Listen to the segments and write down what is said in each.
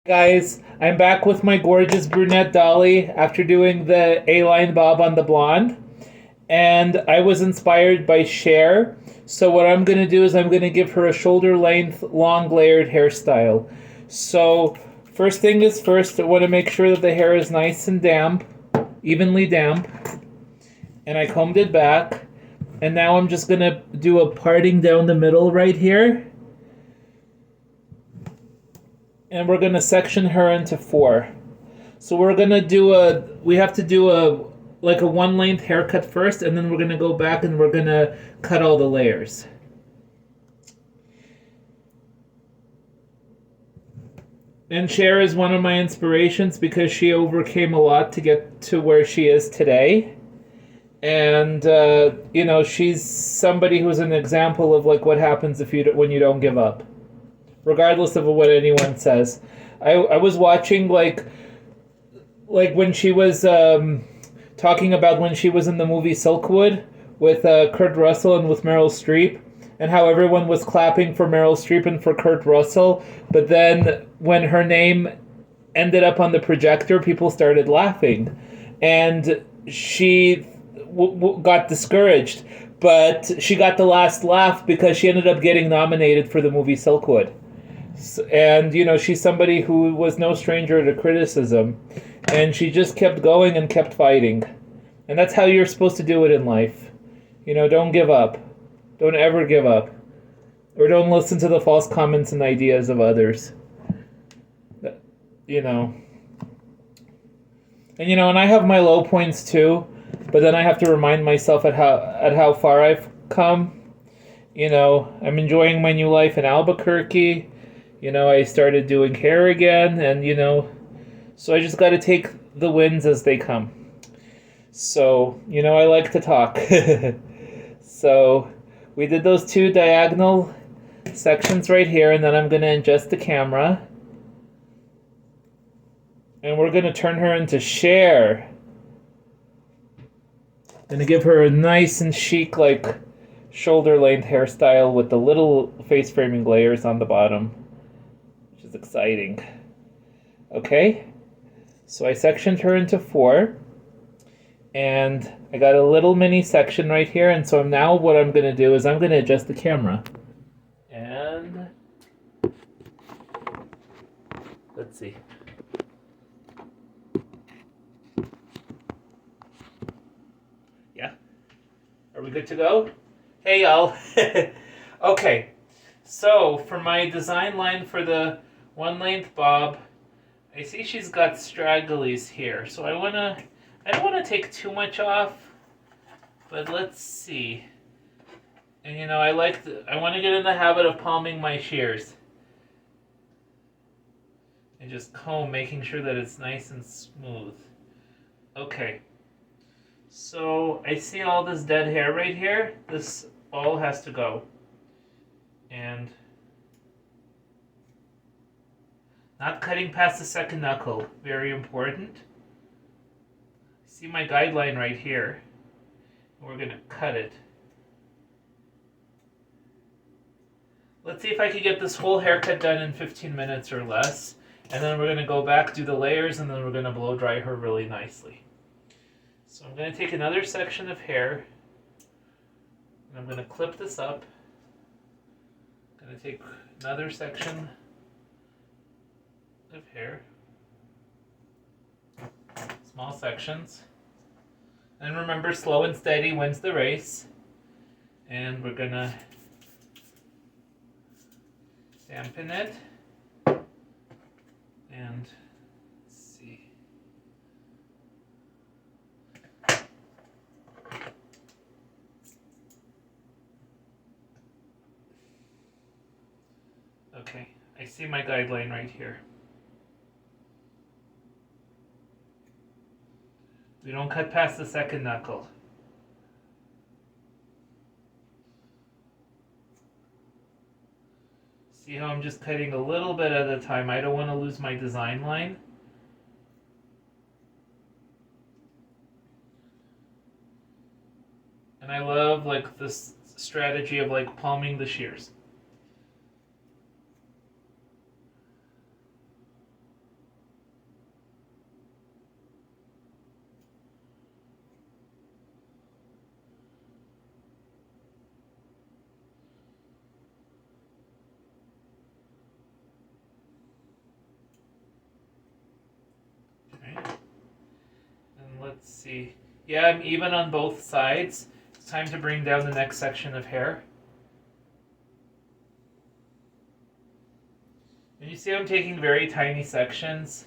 Guys, I'm back with my gorgeous brunette Dolly after doing the A-line bob on the blonde. And I was inspired by Cher. So what I'm going to do is I'm going to give her a shoulder length, long layered hairstyle. So first thing is first, I want to make sure that the hair is nice and damp, evenly damp. And I combed it back. And now I'm just going to do a parting down the middle right here. And we're going to section her into four. So we have to do like a one length haircut first, and then we're going to go back and we're going to cut all the layers. And Cher is one of my inspirations because she overcame a lot to get to where she is today. And she's somebody who's an example of like what happens when you don't give up, regardless of what anyone says. I was watching like when she was talking about when she was in the movie Silkwood with Kurt Russell and with Meryl Streep, and how everyone was clapping for Meryl Streep and for Kurt Russell, but then when her name ended up on the projector, people started laughing, and she got discouraged. But she got the last laugh because she ended up getting nominated for the movie Silkwood. And she's somebody who was no stranger to criticism, and she just kept going and kept fighting. And that's how you're supposed to do it in life. Don't give up. Don't ever give up. Or don't listen to the false comments and ideas of others. And I have my low points too, but then I have to remind myself at how far I've come. I'm enjoying my new life in Albuquerque. I started doing hair again, and so I just got to take the wins as they come. So, I like to talk. So, we did those two diagonal sections right here, and then I'm going to adjust the camera. And we're going to turn her into Cher. Going to give her a nice and chic, like, shoulder-length hairstyle with the little face-framing layers on the bottom. Which is exciting. Okay? So I sectioned her into four. And I got a little mini section right here, and so now what I'm going to do is I'm going to adjust the camera. And let's see. Yeah? Are we good to go? Hey, y'all. Okay. So for my design line for the one length bob, I see she's got stragglies here. So I don't want to take too much off, but let's see. And I want to get in the habit of palming my shears. And just comb, making sure that it's nice and smooth. Okay. So I see all this dead hair right here. This all has to go. And not cutting past the second knuckle. Very important. See my guideline right here. We're going to cut it. Let's see if I can get this whole haircut done in 15 minutes or less. And then we're going to go back, do the layers, and then we're going to blow dry her really nicely. So I'm going to take another section of hair. And I'm going to clip this up. I'm going to take another section of hair. Small sections. And remember, slow and steady wins the race. And we're going to dampen it. And let's see. Okay, I see my guideline right here. We don't cut past the second knuckle. See how I'm just cutting a little bit at a time. I don't want to lose my design line. And I love like this strategy of like palming the shears. see. Yeah, I'm even on both sides. It's time to bring down the next section of hair. And you see I'm taking very tiny sections.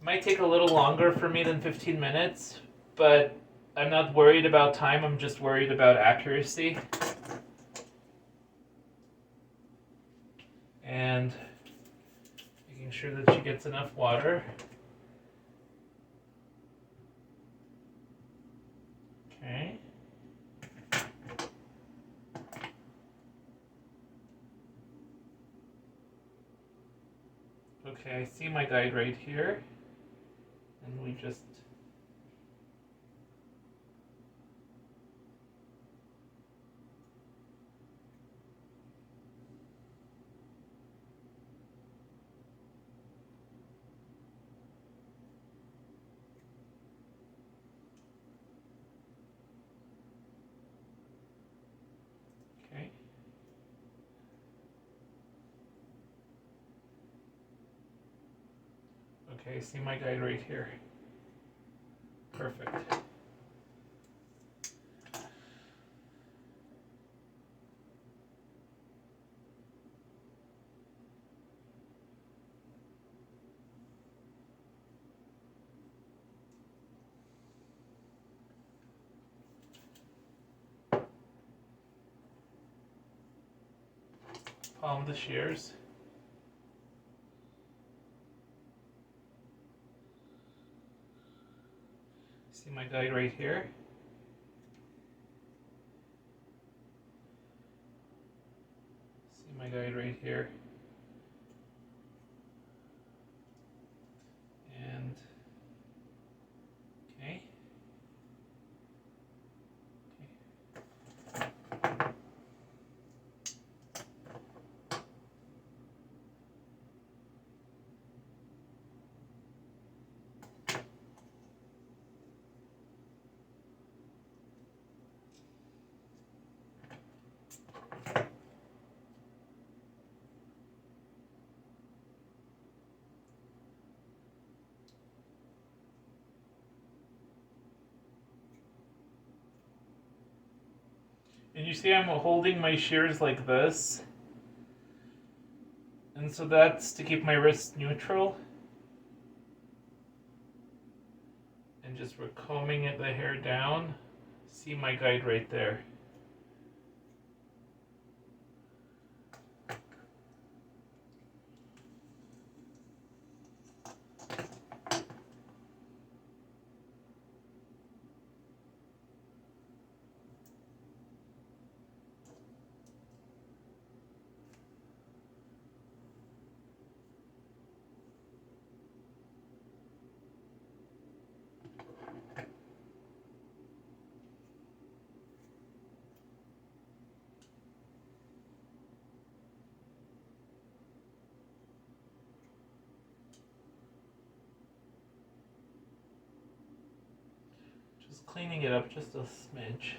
It might take a little longer for me than 15 minutes, but I'm not worried about time, I'm just worried about accuracy. And making sure that she gets enough water. Okay. Okay, I see my guide right here. And we just... Okay. Okay, see my guide right here. Perfect. Palm the shears. See my guide right here. See my guide right here. And okay. And you see I'm holding my shears like this. And so that's to keep my wrist neutral. And just we're combing the hair down. See my guide right there. Just cleaning it up just a smidge.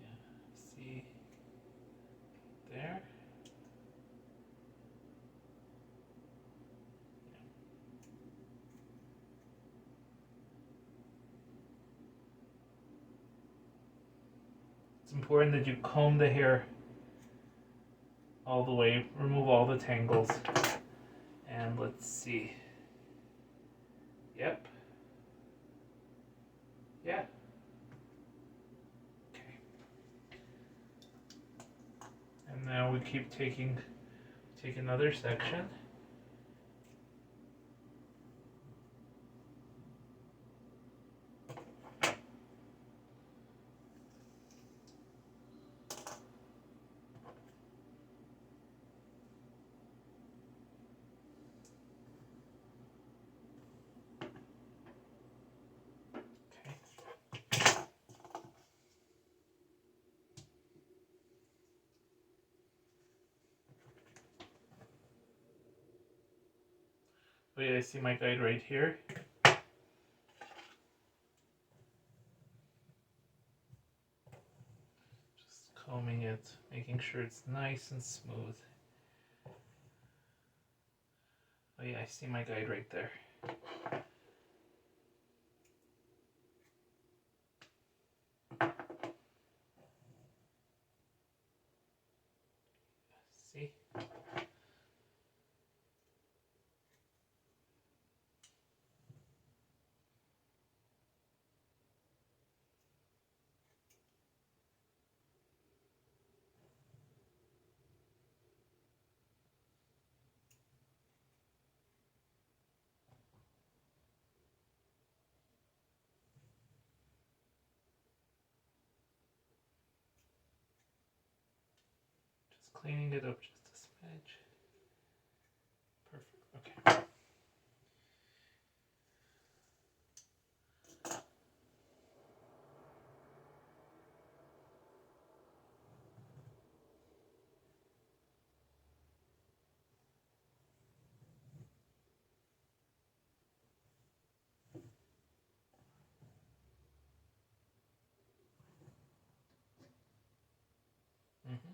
Yeah, see there. It's important that you comb the hair all the way, remove all the tangles. And let's see. Yep. Yeah. Okay. And now we keep take another section. Wait, I see my guide right here. Just combing it, making sure it's nice and smooth. Oh yeah, I see my guide right there. See? Just cleaning it up just a smidge. Perfect. Okay. Mm-hmm.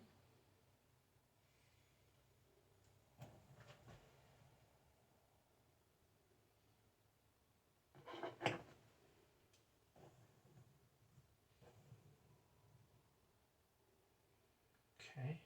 Okay.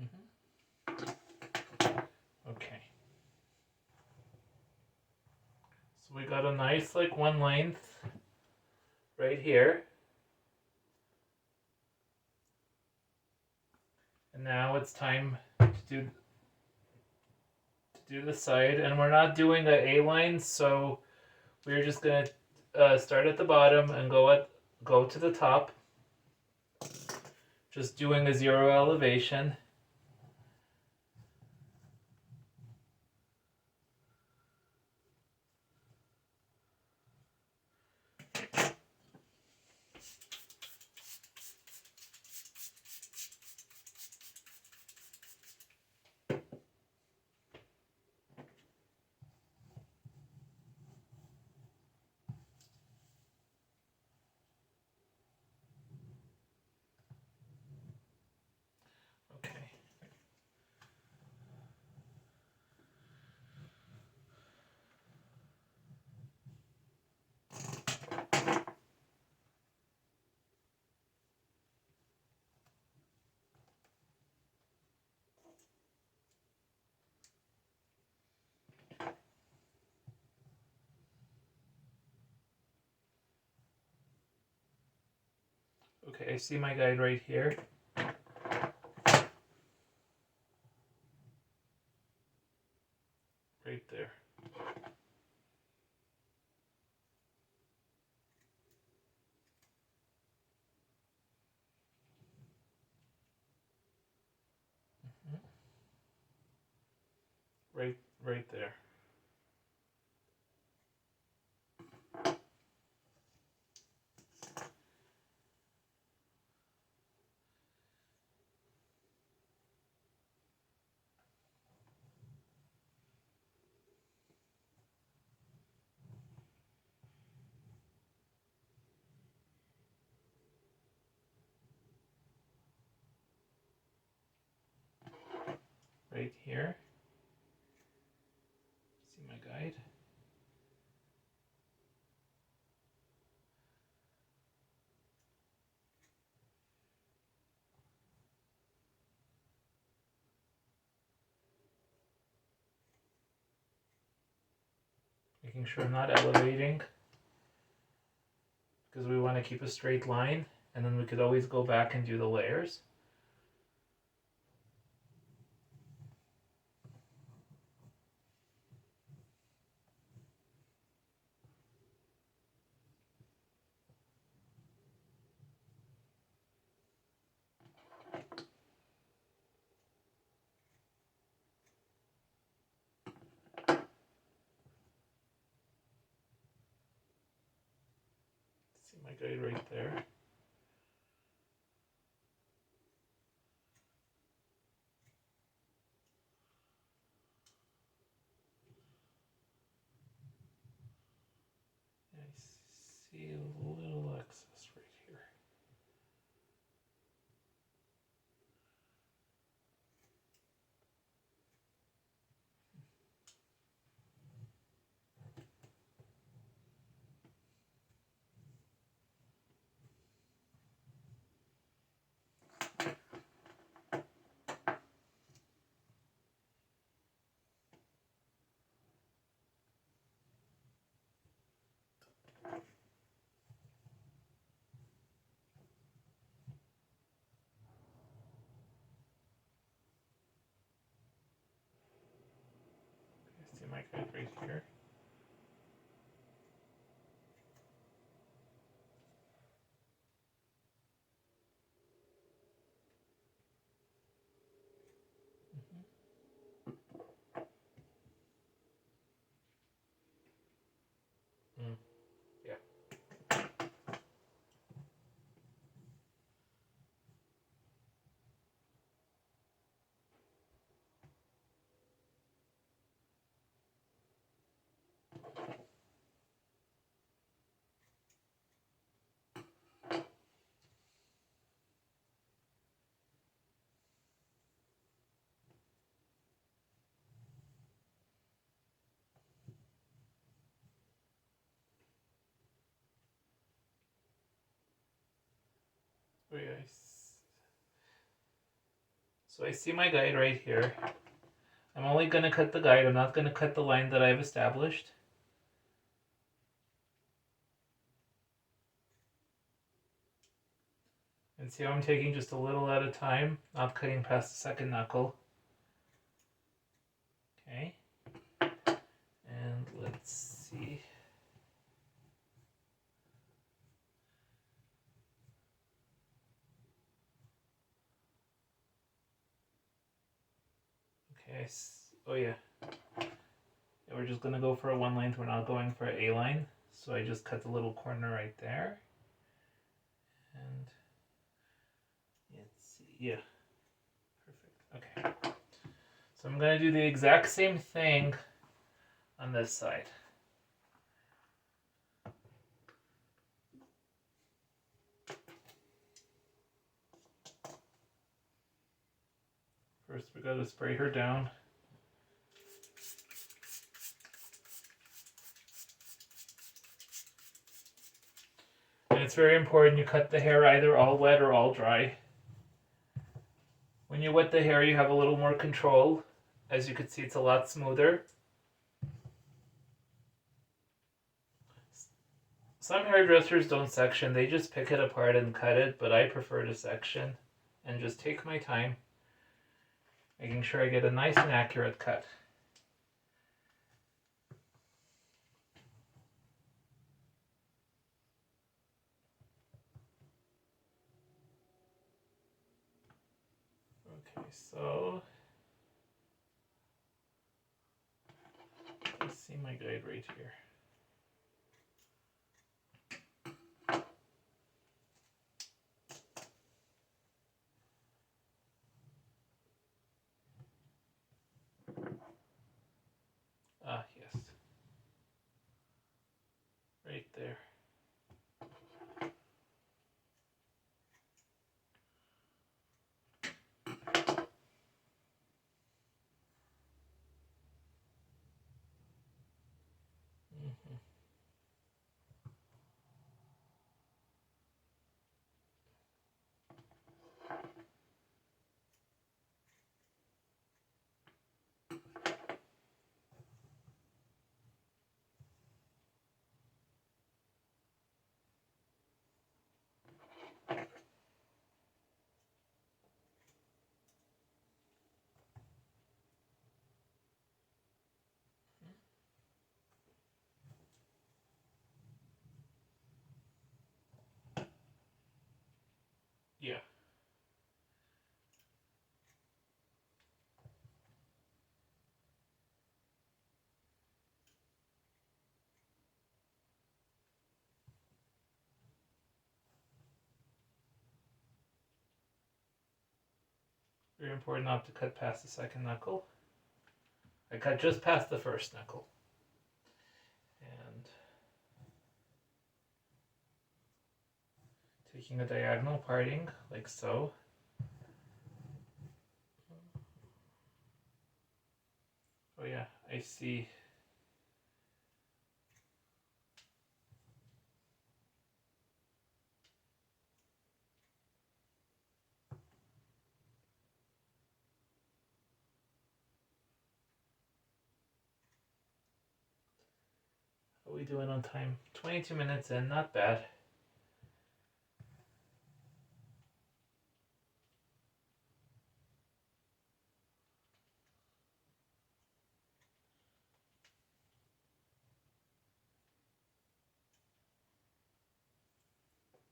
Mm-hmm. Okay. So we got a nice like one length right here. And now it's time to do the side, and we're not doing a A-line, so we're just gonna start at the bottom and go to the top, just doing a zero elevation. Okay. Okay, I see my guide right here. Right there. Mhm. Right there. right here. See my guide? Making sure I'm not elevating, because we want to keep a straight line, and then we could always go back and do the layers. See my guide right there. I see a little excess right here. See my guide right here. Mm, yeah. Oh yeah. So I see my guide right here. I'm only going to cut the guide. I'm not going to cut the line that I've established. And see how I'm taking just a little at a time, not cutting past the second knuckle. Okay. And let's see. Okay, oh yeah. We're just going to go for a one length. We're not going for an A line. So I just cut the little corner right there. And let's see. Yeah. Perfect. Okay. So I'm going to do the exact same thing on this side. First we got to spray her down. And it's very important you cut the hair either all wet or all dry. When you wet the hair, you have a little more control. As you can see, it's a lot smoother. Some hairdressers don't section, they just pick it apart and cut it, but I prefer to section and just take my time, making sure I get a nice and accurate cut. Okay, so let's see my guide right here. Ah, yes. Right there. Yeah. Very important not to cut past the second knuckle. I cut just past the first knuckle. And taking a diagonal parting, like so. Oh yeah, I see. How are we doing on time? 22 minutes in, not bad.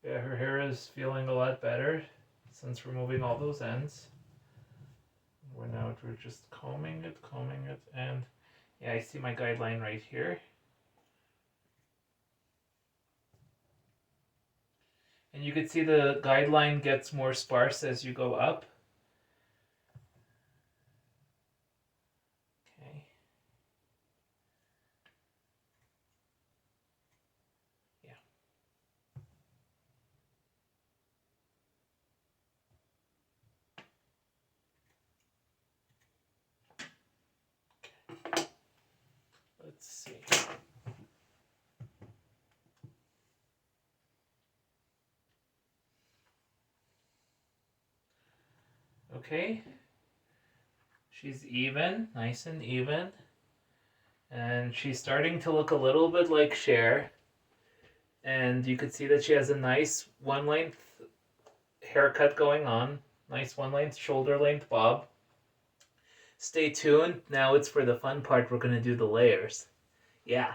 Yeah, her hair is feeling a lot better since removing all those ends. We're just combing it, and yeah, I see my guideline right here. And you can see the guideline gets more sparse as you go up. Okay. Yeah. Let's see. Okay. She's even, nice and even. And she's starting to look a little bit like Cher. And you could see that she has a nice one length haircut going on. Nice one length, shoulder length bob. Stay tuned. Now it's for the fun part. We're going to do the layers. Yeah.